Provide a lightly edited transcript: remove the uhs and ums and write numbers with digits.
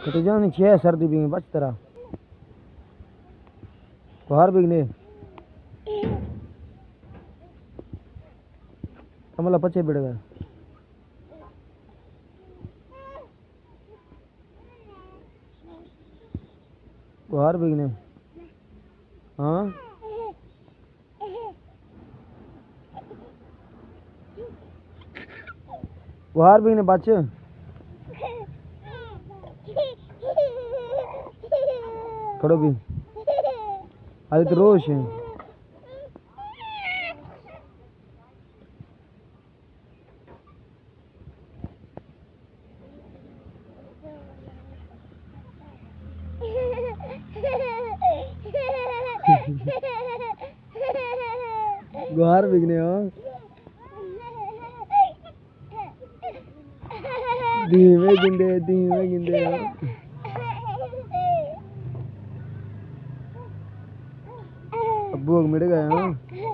तो जानी छे सर्दी भी बच तरा बाहर बिगने कमला पचे बिड़गा बाहर बिगने हाँ बाहर बिगने बच खड़ो भी आज तो रोश है बाहर बिगने हो धीमे गिंदे अब्बू मिट गए हो